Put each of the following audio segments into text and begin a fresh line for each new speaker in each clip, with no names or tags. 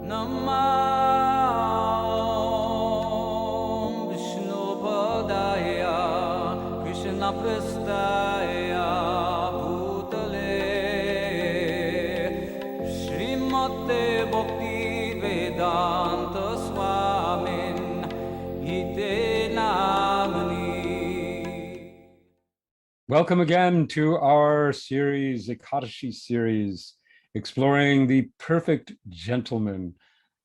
Namah Vishnupadaya Krishna Prastaya Bhutale Srimate Bhakti Vedanta Swamin Ite Namani.
Welcome again to our series, Ekadashi series, exploring the perfect gentleman,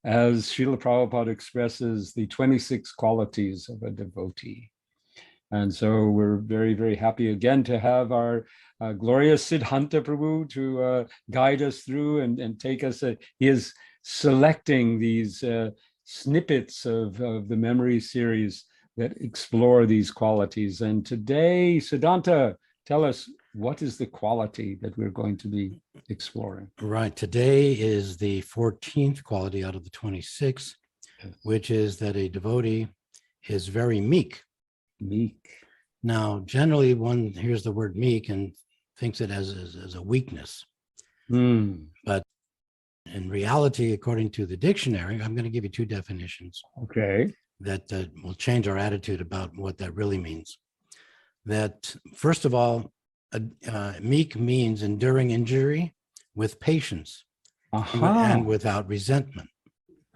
as Srila Prabhupada expresses the 26 qualities of a devotee. And so we're very, very happy again to have our glorious Siddhanta Prabhu to guide us through and take us. He is selecting these snippets of the memory series that explore these qualities. And today, Siddhanta, tell us, what is the quality that we're going to be exploring?
Right. Today is the 14th quality out of the 26, which is that a devotee is very meek.
Meek.
Now, generally, one hears the word meek and thinks it as a weakness. But in reality, according to the dictionary, I'm going to give you two definitions.
Okay.
That will change our attitude about what that really means. That, first of all, meek means enduring injury with patience and without resentment.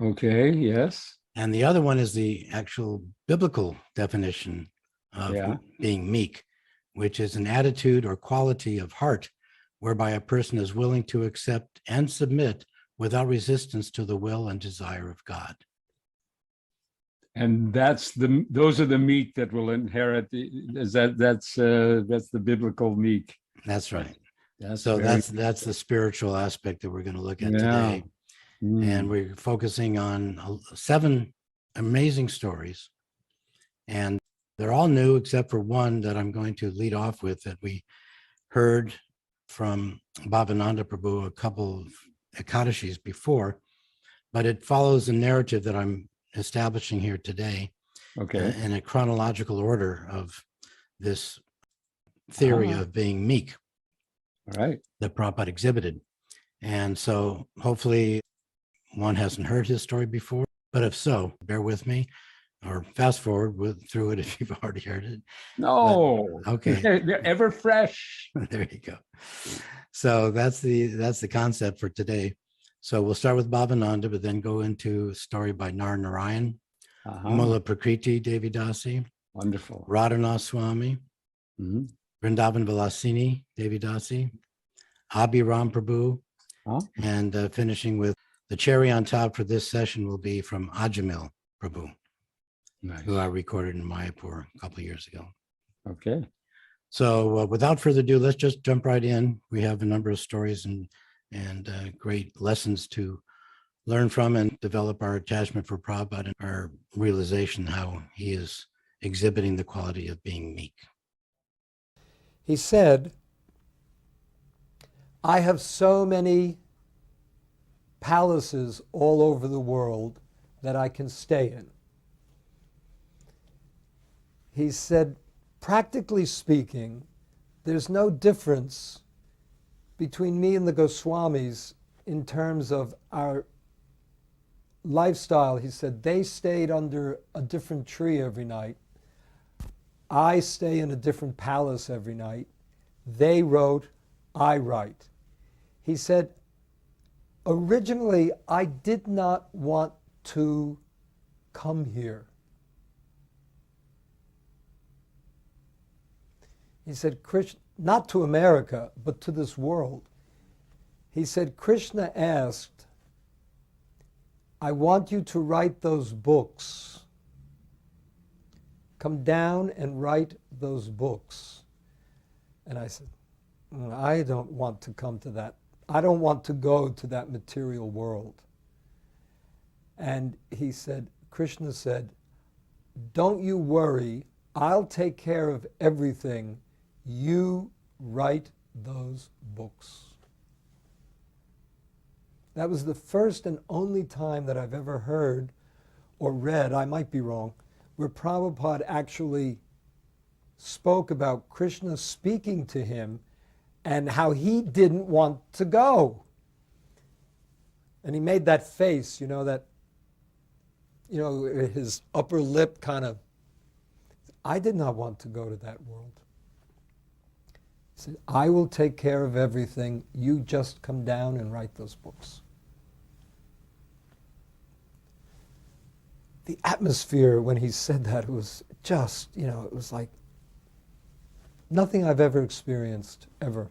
Okay, yes.
And the other one is the actual biblical definition of being meek, which is an attitude or quality of heart whereby a person is willing to accept and submit without resistance to the will and desire of God.
And those are the meek that will inherit that's the biblical meek.
That's right. That's the spiritual aspect that we're going to look at today. And we're focusing on 7 amazing stories. And they're all new except for one that I'm going to lead off with that we heard from Bhavananda Prabhu a couple of Ekadashis before, but it follows a narrative that I'm establishing here today, in a chronological order of this theory of being meek, that Prabhupada exhibited. And so hopefully one hasn't heard his story before, but if so, bear with me or fast forward through it if you've already heard it.
No.
But, okay.
They're ever fresh.
There you go. So that's the concept for today. So we'll start with Bhavananda, but then go into a story by Narayan, Mula Prakriti Devi Dasi,
wonderful,
Radhanath Swami, Vrindavan Vilasini Devi Dasi, Abhiram Prabhu, and finishing with the cherry on top for this session will be from Ajamil Prabhu, who I recorded in Mayapur a couple of years ago.
Okay.
So without further ado, let's just jump right in. We have a number of stories and great lessons to learn from and develop our attachment for Prabhupada and our realization how he is exhibiting the quality of being meek.
He said, I have so many palaces all over the world that I can stay in. He said, practically speaking, there's no difference between me and the Goswamis in terms of our lifestyle. He said they stayed under a different tree every night. I stay in a different palace every night. They wrote, I write. He said, originally, I did not want to come here. He said, Krishna, not to America, but to this world. He said, Krishna asked, I want you to write those books. Come down and write those books. And I said, I don't want to come to that. I don't want to go to that material world. And he said, Krishna said, don't you worry, I'll take care of everything. You write those books. That was the first and only time that I've ever heard or read, I might be wrong, where Prabhupada actually spoke about Krishna speaking to him and how he didn't want to go. And he made that face, that, his upper lip kind of, I did not want to go to that world. He said, I will take care of everything. You just come down and write those books. The atmosphere when he said that, it was just, it was like nothing I've ever experienced, ever.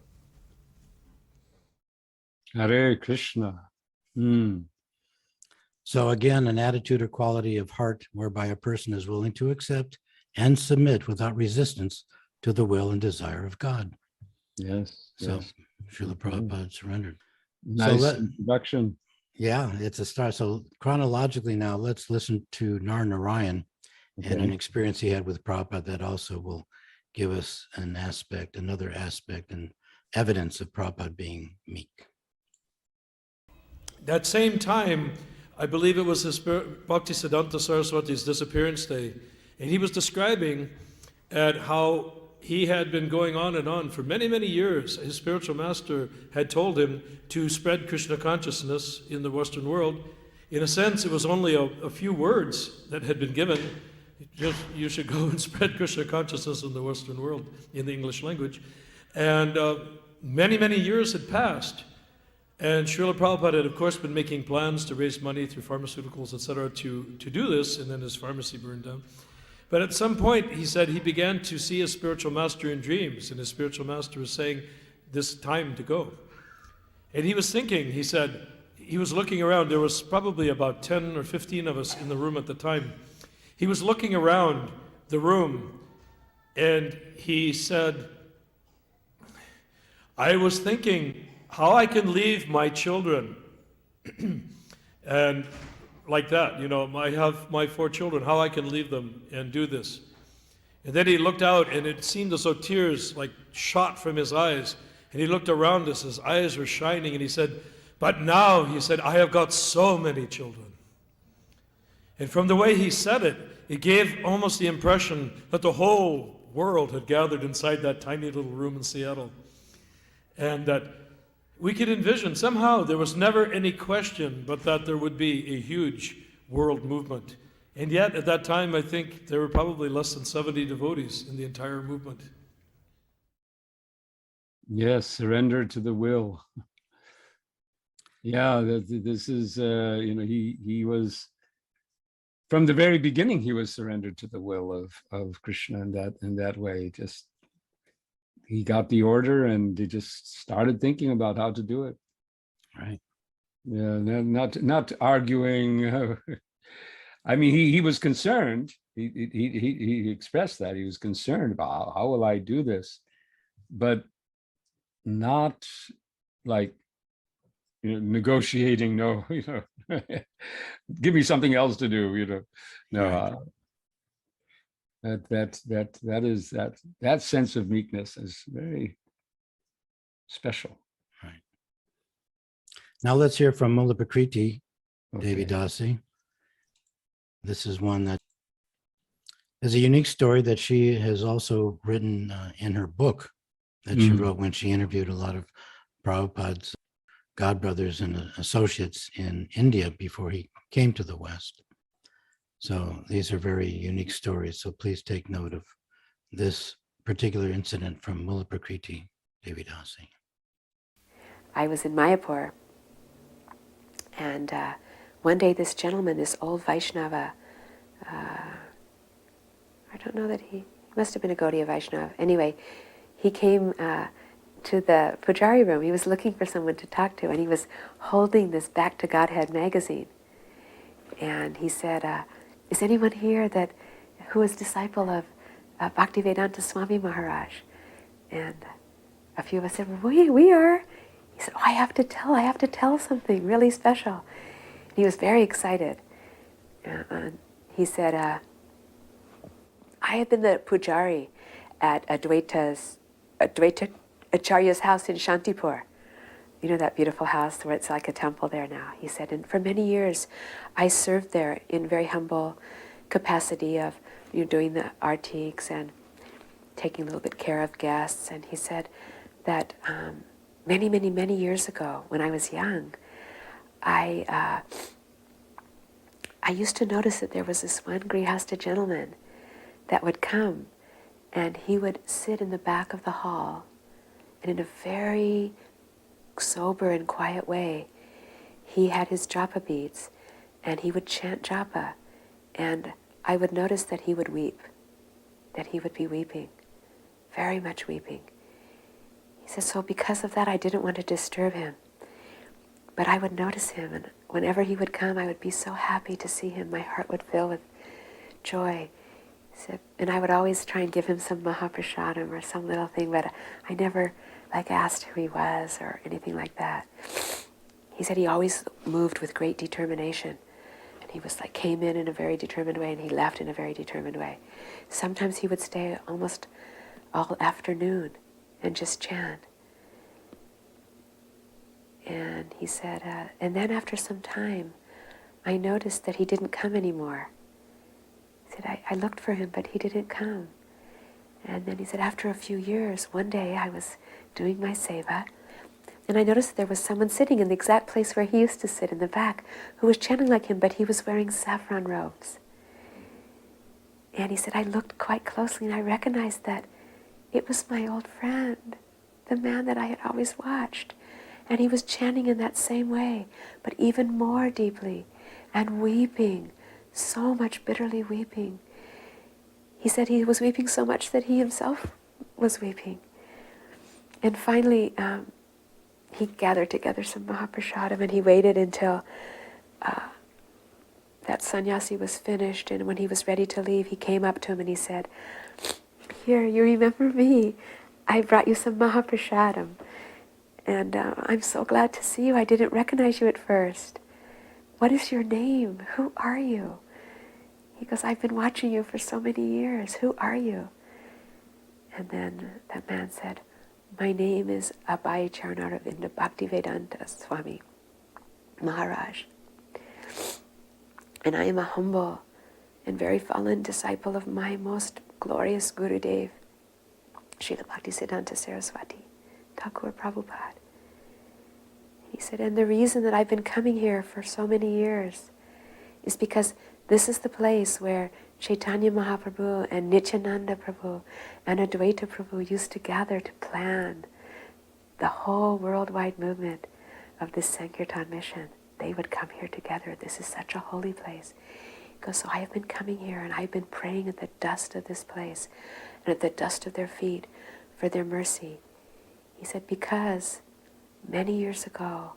Hare Krishna.
So again, an attitude or quality of heart whereby a person is willing to accept and submit without resistance to the will and desire of God.
Yes.
So Srila Prabhupada surrendered.
Nice introduction.
Yeah, it's a start. So chronologically now, let's listen to Narayan and an experience he had with Prabhupada that also will give us another aspect and evidence of Prabhupada being meek.
That same time, I believe it was his Bhakti Siddhanta Saraswati's disappearance day, and he was describing at how he had been going on and on for many, many years. His spiritual master had told him to spread Krishna consciousness in the Western world. In a sense, it was only a few words that had been given. Just, you should go and spread Krishna consciousness in the Western world in the English language. And many, many years had passed. And Srila Prabhupada had, of course, been making plans to raise money through pharmaceuticals, etc., to do this, and then his pharmacy burned down. But at some point, he said he began to see his spiritual master in dreams, and his spiritual master was saying, this time to go. And he was thinking, he said, he was looking around, there was probably about 10 or 15 of us in the room at the time. He was looking around the room, and he said, I was thinking how I can leave my children, and like that, I have my 4 children, how I can leave them and do this. And then he looked out, and it seemed as though tears like shot from his eyes. And he looked around us, his eyes were shining, and he said, but now, he said, I have got so many children. And from the way he said it, it gave almost the impression that the whole world had gathered inside that tiny little room in Seattle. And that we could envision, somehow there was never any question but that there would be a huge world movement. And yet, at that time, I think there were probably less than 70 devotees in the entire movement.
Yes, surrender to the will. Yeah, this is, he was, from the very beginning, he was surrendered to the will of Krishna in that way. Just, he got the order and he just started thinking about how to do it.
Right.
Yeah, not arguing. I mean, he was concerned. He expressed that he was concerned about how will I do this, but not like negotiating. No, give me something else to do. No. That sense of meekness is very special.
Right. Now let's hear from Mula Prakriti, Devi Dasi. This is one that is a unique story that she has also written in her book that she wrote when she interviewed a lot of Prabhupada's godbrothers and associates in India before he came to the West. So these are very unique stories. So please take note of this particular incident from Mula Prakriti Devi Dasi.
I was in Mayapur, and one day this gentleman, this old Vaishnava, I don't know that he must have been a Gaudiya Vaishnava. Anyway, he came to the Pujari room. He was looking for someone to talk to, and he was holding this Back to Godhead magazine. And he said, is anyone here who is disciple of Bhaktivedanta Swami Maharaj? And a few of us said, well, we are. He said, oh, I have to tell something really special. And he was very excited. He said, I have been the pujari at Advaita Acharya's house in Shantipur. You know that beautiful house where it's like a temple there now. He said, and for many years I served there in very humble capacity of doing the artiks and taking a little bit care of guests. And he said that many, many, many years ago when I was young, I used to notice that there was this one Grihasta gentleman that would come, and he would sit in the back of the hall, and in a very sober and quiet way, he had his japa beads, and he would chant japa, and I would notice that he would weep, that he would be weeping, very much weeping. He said, so because of that, I didn't want to disturb him. But I would notice him, and whenever he would come, I would be so happy to see him. My heart would fill with joy. He said, and I would always try and give him some Mahaprasadam or some little thing, but I never asked who he was or anything like that. He said he always moved with great determination. And he was came in a very determined way, and he left in a very determined way. Sometimes he would stay almost all afternoon and just chant. And he said, and then after some time, I noticed that he didn't come anymore. He said, I looked for him, but he didn't come. And then he said, after a few years, one day I was doing my seva, and I noticed that there was someone sitting in the exact place where he used to sit in the back, who was chanting like him, but he was wearing saffron robes. And he said, I looked quite closely, and I recognized that it was my old friend, the man that I had always watched. And he was chanting in that same way, but even more deeply, and weeping, so much bitterly weeping. He said he was weeping so much that he himself was weeping. And finally, he gathered together some Mahaprasadam, and he waited until that sannyasi was finished, and when he was ready to leave, he came up to him and he said, here, you remember me? I brought you some Mahaprasadam. And I'm so glad to see you. I didn't recognize you at first. What is your name? Who are you? He goes, I've been watching you for so many years. Who are you? And then that man said, my name is Abhay Charnaravinda Bhaktivedanta Swami Maharaj. And I am a humble and very fallen disciple of my most glorious Gurudev, Srila Siddhanta Saraswati Thakur Prabhupada. He said, and the reason that I've been coming here for so many years is because this is the place where Chaitanya Mahaprabhu and Nityananda Prabhu and Advaita Prabhu used to gather to plan the whole worldwide movement of this Sankirtan mission. They would come here together. This is such a holy place. He goes, so I have been coming here, and I've been praying at the dust of this place and at the dust of their feet for their mercy. He said, because many years ago,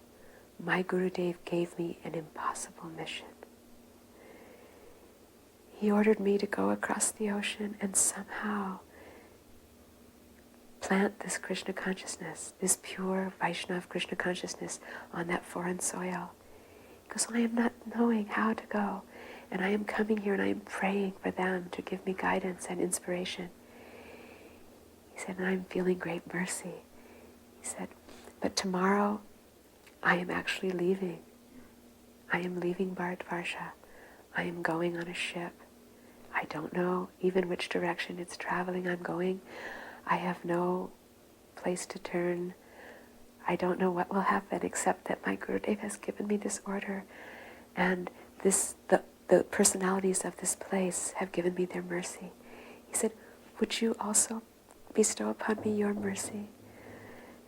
my Gurudev gave me an impossible mission. He ordered me to go across the ocean and somehow plant this Krishna consciousness, this pure Vaishnava Krishna consciousness on that foreign soil. He goes, I am not knowing how to go, and I am coming here and I am praying for them to give me guidance and inspiration. He said, and I'm feeling great mercy. He said, but tomorrow I am actually leaving. I am leaving Bharatvarsha. I am going on a ship. I don't know even which direction it's traveling. I'm going. I have no place to turn. I don't know what will happen except that my Gurudev has given me this order, and the personalities of this place have given me their mercy. He said, would you also bestow upon me your mercy?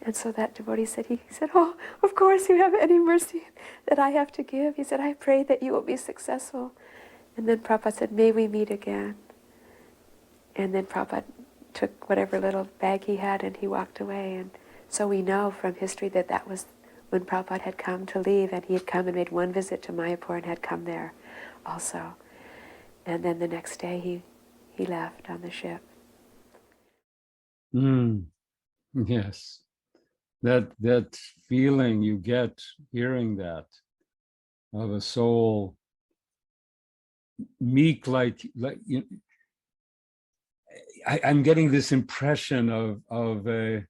And so that devotee said, he said, oh, of course you have any mercy that I have to give. He said, I pray that you will be successful. And then Prabhupada said, may we meet again. And then Prabhupada took whatever little bag he had and he walked away. And so we know from history that that was when Prabhupada had come to leave, and he had come and made one visit to Mayapur and had come there also. And then the next day he left on the ship.
Yes. That feeling you get hearing that of a soul meek, like you, I'm getting this impression of a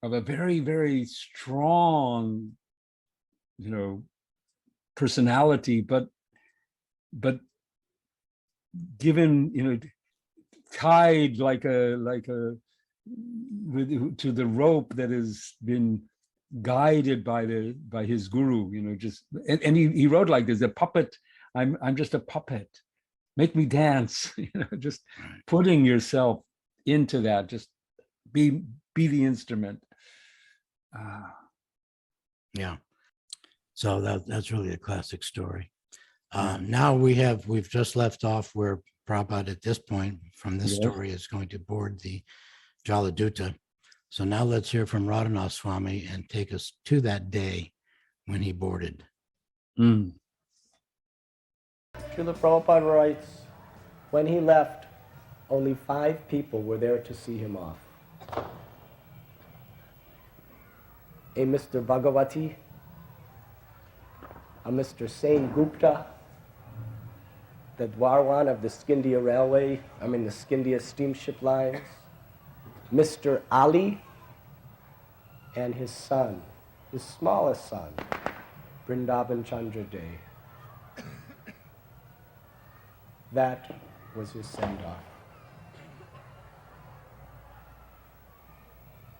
very, very strong, personality, but given, tied like a to the rope that has been guided by his guru, just and he wrote like this, a puppet. I'm just a puppet. Make me dance, just putting yourself into that, just be the instrument.
Yeah. So that's really a classic story. Now we've just left off where Prabhupada at this point from this story is going to board the Jaladuta. So now let's hear from Radhanath Swami and take us to that day when he boarded.
Srila Prabhupada writes, when he left, only 5 people were there to see him off. A Mr. Bhagavati, a Mr. Sen Gupta, the Dwarwan of the Scindia Railway, the Scindia steamship lines, Mr. Ali, and his son, his smallest son, Vrindavan Chandra Dey. That was his send-off.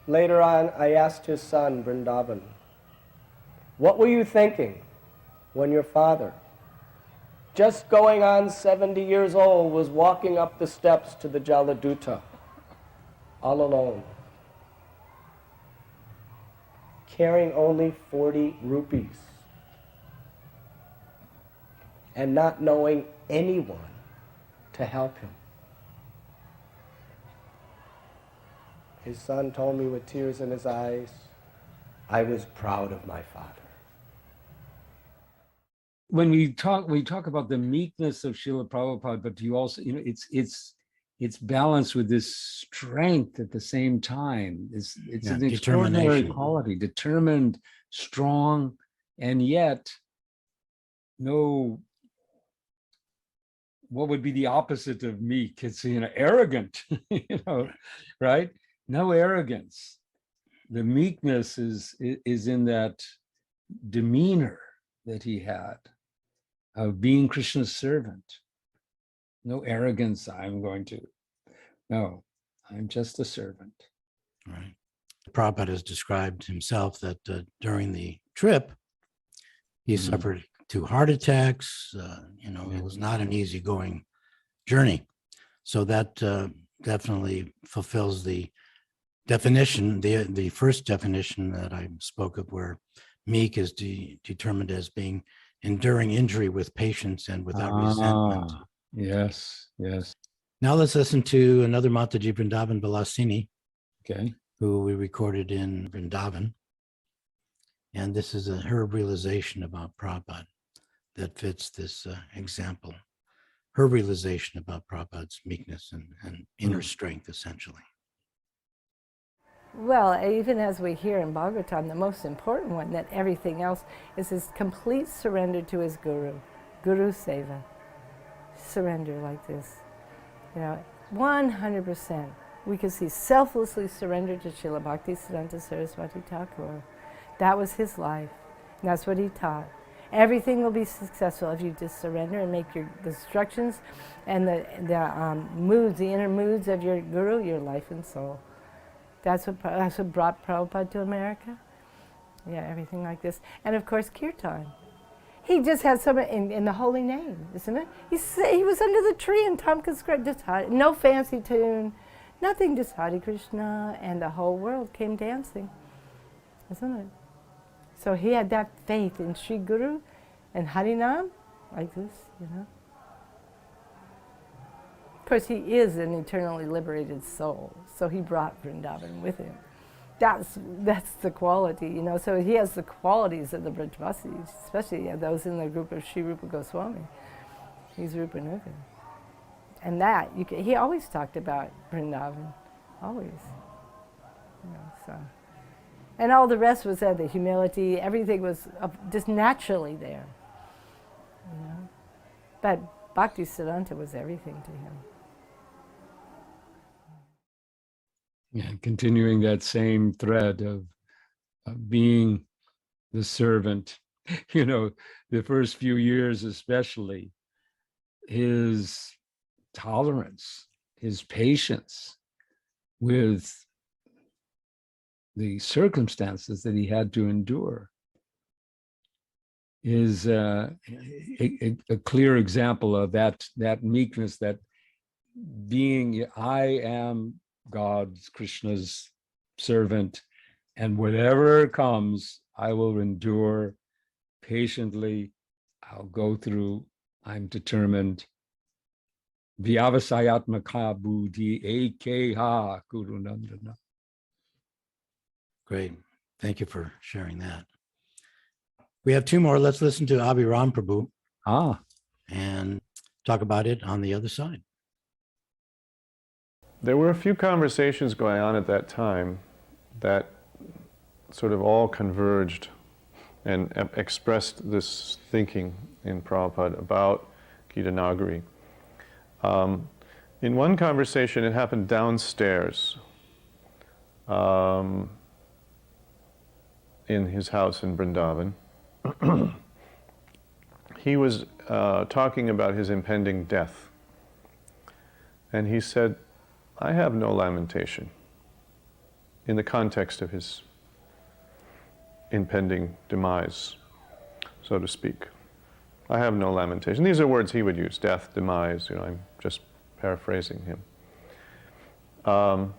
Later on, I asked his son, Vrindavan, what were you thinking when your father, just going on 70 years old, was walking up the steps to the Jaladuta, all alone, carrying only 40 rupees, and not knowing anyone to help him? His son told me with tears in his eyes, I was proud of my father.
When we talk about the meekness of Srila Prabhupada, but you also, it's balanced with this strength at the same time. It's an extraordinary quality, determined, strong, and yet no, what would be the opposite of meek? It's, arrogant, right? No arrogance. The meekness is in that demeanor that he had of being Krishna's servant. No arrogance, no, I'm just a servant.
Right. Prabhupada has described himself that during the trip, he suffered 2 heart attacks. It was not an easygoing journey. So that definitely fulfills the definition, the first definition that I spoke of, where meek is determined as being enduring injury with patience and without resentment.
Yes.
Now let's listen to another Mataji Vrindavan Balasini,
Okay.
who we recorded in Vrindavan. And this is her realization about Prabhupada that fits this example. Her realization about Prabhupada's meekness and inner strength, essentially.
Well, even as we hear in Bhagavatam, the most important one, that everything else is his complete surrender to his Guru Seva. Surrender like this, 100%. We could see selflessly surrendered to Srila Bhakti Siddhanta Saraswati Thakur. That was his life. And that's what he taught. Everything will be successful if you just surrender and make the instructions and the inner moods of your Guru, your life and soul. That's what brought Prabhupada to America. Yeah, everything like this. And of course, Kirtan. He just had some in the holy name, isn't it? He was under the tree in Tamkaskrut, just no fancy tune, nothing, just Hare Krishna, and the whole world came dancing, isn't it? So he had that faith in Sri Guru and Harinam, like this, Of course, he is an eternally liberated soul, so he brought Vrindavan with him. That's the quality, So he has the qualities of the Brajvasis, especially those in the group of Sri Rupa Goswami. He's Rupa Nuga. And he always talked about Vrindavan, always. So. And all the rest was there, the humility, everything was just naturally there. But Bhakti Siddhanta was everything to him.
Yeah, continuing that same thread of being the servant, the first few years especially, his tolerance, his patience with the circumstances that he had to endure is a clear example of that meekness, that being, I am God's, Krishna's servant, and whatever comes, I will endure patiently. I'll go through. I'm determined. Vyavasayatmaka buddhi ekeha gurunandana.
Great. Thank you for sharing that. We have two more. Let's listen to Abhiram Prabhu and talk about it on the other side.
There were a few conversations going on at that time that sort of all converged and expressed this thinking in Prabhupada about Gita Nagari. In one conversation, it happened downstairs in his house in Vrindavan. He was talking about his impending death. And he said, I have no lamentation, in the context of his impending demise, so to speak. I have no lamentation. These are words he would use, death, demise, I'm just paraphrasing him. And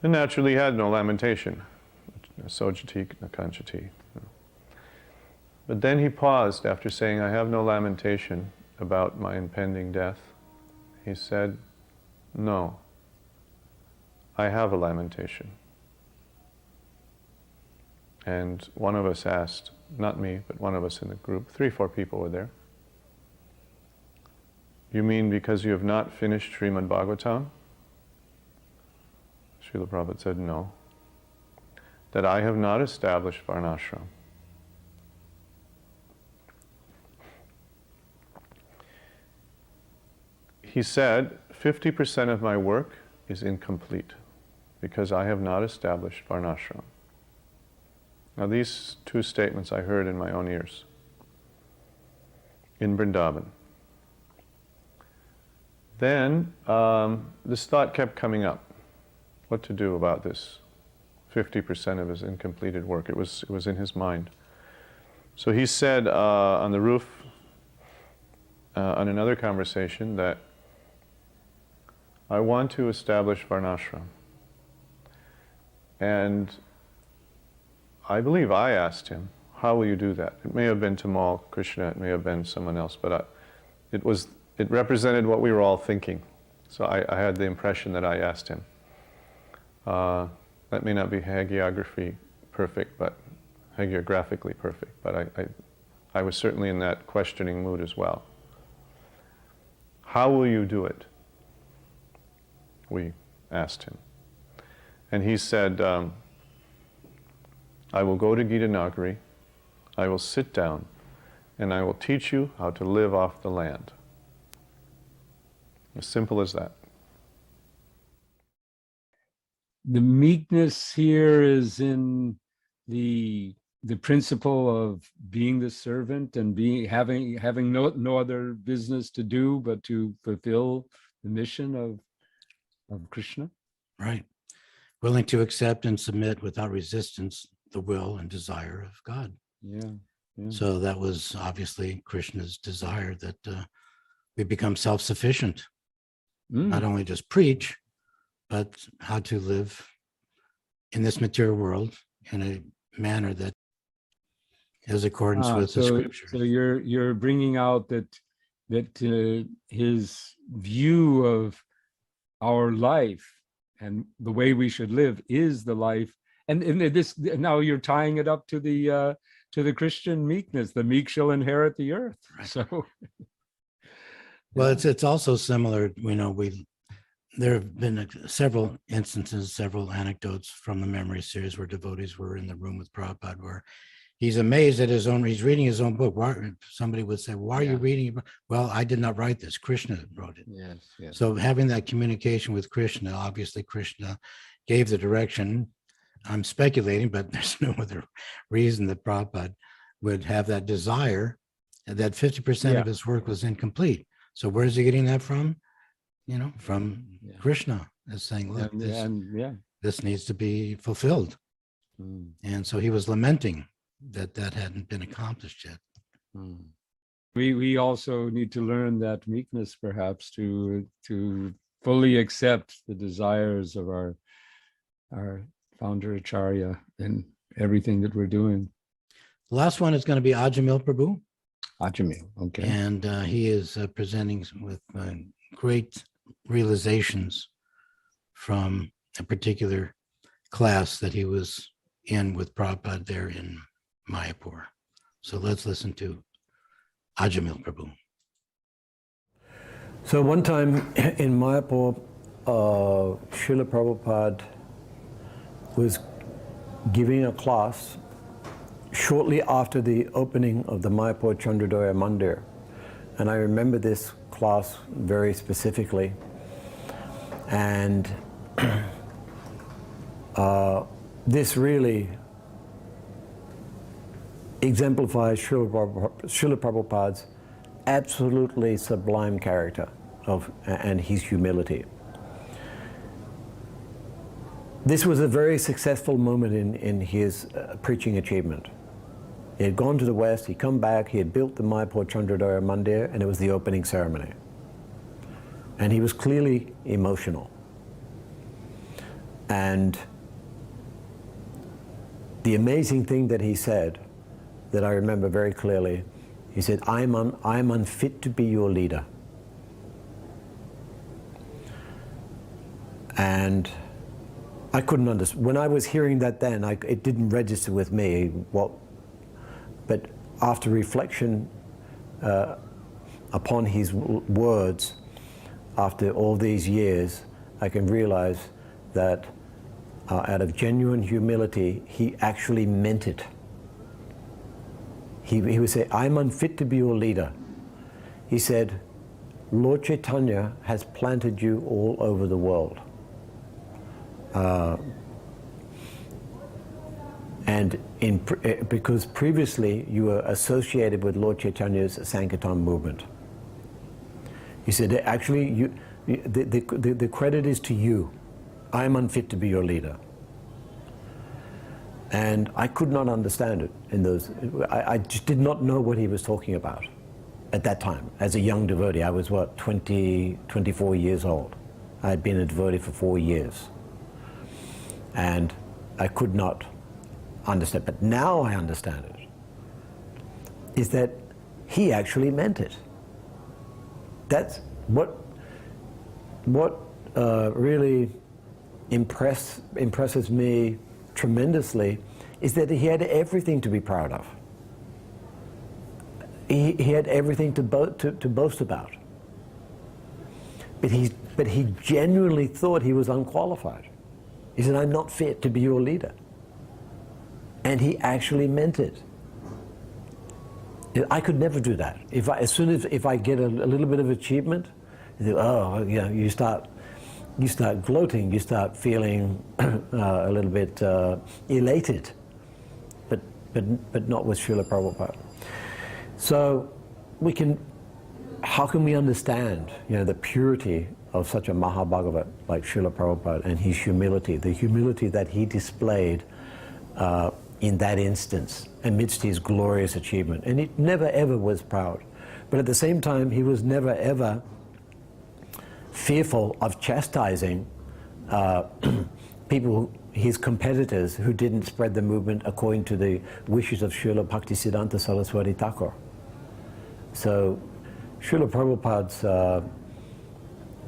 naturally he had no lamentation, sojati, nakanchati. But then he paused after saying, I have no lamentation about my impending death. He said, no, I have a lamentation. And one of us asked, not me, but one of us in the group, 3-4 people were there. You mean because you have not finished Srimad Bhagavatam? Srila Prabhupada said, no. That I have not established Varnashram. He said, 50% of my work is incomplete because I have not established Varnashram. Now these two statements I heard in my own ears in Vrindavan. Then this thought kept coming up, what to do about this 50% of his incompleted work. It was in his mind. So he said on the roof on another conversation that I want to establish Varnashram. And I believe I asked him, how will you do that? It may have been Tamal Krishna, it may have been someone else, but it represented what we were all thinking. So I had the impression that I asked him. That may not be hagiographically perfect, but I was certainly in that questioning mood as well. How will you do it? We asked him. And he said, I will go to Gita Nagari, I will sit down, and I will teach you how to live off the land. As simple as that.
The meekness here is in the principle of being the servant and having no other business to do but to fulfill the mission of Krishna.
Right. Willing to accept and submit without resistance the will and desire of God.
Yeah.
So that was obviously Krishna's desire that we become self-sufficient, not only just preach, but how to live in this material world in a manner that is accordance with the scriptures.
So you're bringing out that his view of our life and the way we should live is the life, and this now you're tying it up to the Christian meekness. The meek shall inherit the earth. Right. So,
well, it's also similar. There have been several instances, several anecdotes from the memory series where devotees were in the room with Prabhupada, where he's amazed at he's reading his own book. Somebody would say, why are you reading? Well, I did not write this. Krishna wrote it. Yes. So having that communication with Krishna, obviously Krishna gave the direction. I'm speculating, but there's no other reason that Prabhupada would have that desire, that 50% of his work was incomplete. So where's he getting that from? From Krishna, as saying, look, this needs to be fulfilled. And so he was lamenting that that hadn't been accomplished yet.
We also need to learn that meekness, perhaps, to fully accept the desires of our founder Acharya in everything that we're doing.
The last one is going to be Ajamil Prabhu.
Ajamil, okay.
And he is presenting with great realizations from a particular class that he was in with Prabhupada there in Mayapur. So let's listen to Ajamil Prabhu.
So one time in Mayapur, Srila Prabhupada was giving a class shortly after the opening of the Mayapur Chandradoya Mandir. And I remember this class very specifically. And this really exemplifies Srila Prabhupada's absolutely sublime character and his humility. This was a very successful moment in his preaching achievement. He had gone to the West, he'd come back, he had built the Mayapur Chandradoya Mandir, and it was the opening ceremony. And he was clearly emotional. And the amazing thing that he said, that I remember very clearly, he said, I'm unfit to be your leader. And I couldn't understand. When I was hearing that then, it didn't register with me but after reflection upon his words, after all these years, I can realize that out of genuine humility, he actually meant it. He would say, I'm unfit to be your leader. He said, Lord Chaitanya has planted you all over the world. Because previously you were associated with Lord Chaitanya's Sankirtan movement. He said, actually, the credit is to you. I am unfit to be your leader. And I could not understand it in those. I just did not know what he was talking about at that time. As a young devotee, I was 24 years old. I had been a devotee for 4 years. And I could not understand, but now I understand it, is that he actually meant it. That's what really impresses me tremendously, is that he had everything to be proud of. He had everything to boast about. But he genuinely thought he was unqualified. He said, I'm not fit to be your leader. And he actually meant it. I could never do that. As soon as I get a little bit of achievement, you start gloating, you start feeling a little bit elated, but not with Srila Prabhupada. So how can we understand, the purity of such a Mahabhagavat like Srila Prabhupada and his humility, the humility that he displayed in that instance amidst his glorious achievement. And he never ever was proud. But at the same time, he was never ever fearful of chastising people, his competitors, who didn't spread the movement according to the wishes of Srila Siddhanta Saraswati Thakur. So Srila Prabhupada's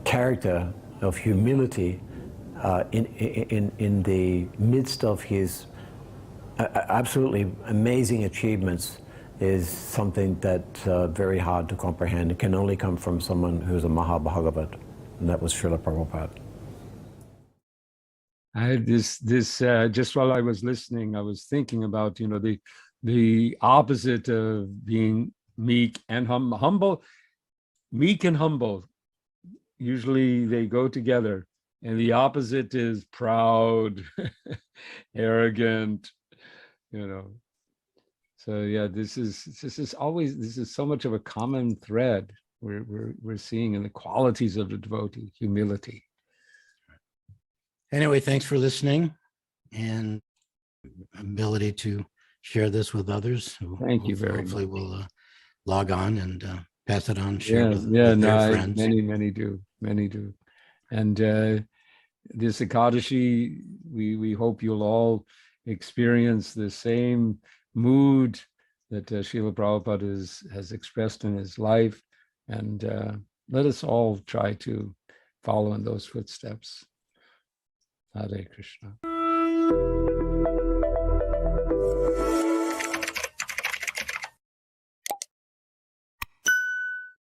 character of humility in the midst of his absolutely amazing achievements is something that's very hard to comprehend. It can only come from someone who's a Mahabhagavat, and that was Srila Prabhupada.
I had this just while I was listening, I was thinking about, the opposite of being meek and humble. Meek and humble, usually they go together, and the opposite is proud, arrogant, So yeah, this is so much of a common thread we're seeing in the qualities of the devotee, humility.
Anyway, thanks for listening and ability to share this with others who
Thank you very
hopefully
much.
will log on and pass it on, share with
no,
their friends.
many do. And this Ekadashi, we hope you'll all experience the same mood that Srila Prabhupada has expressed in his life. And let us all try to follow in those footsteps. Hare Krishna.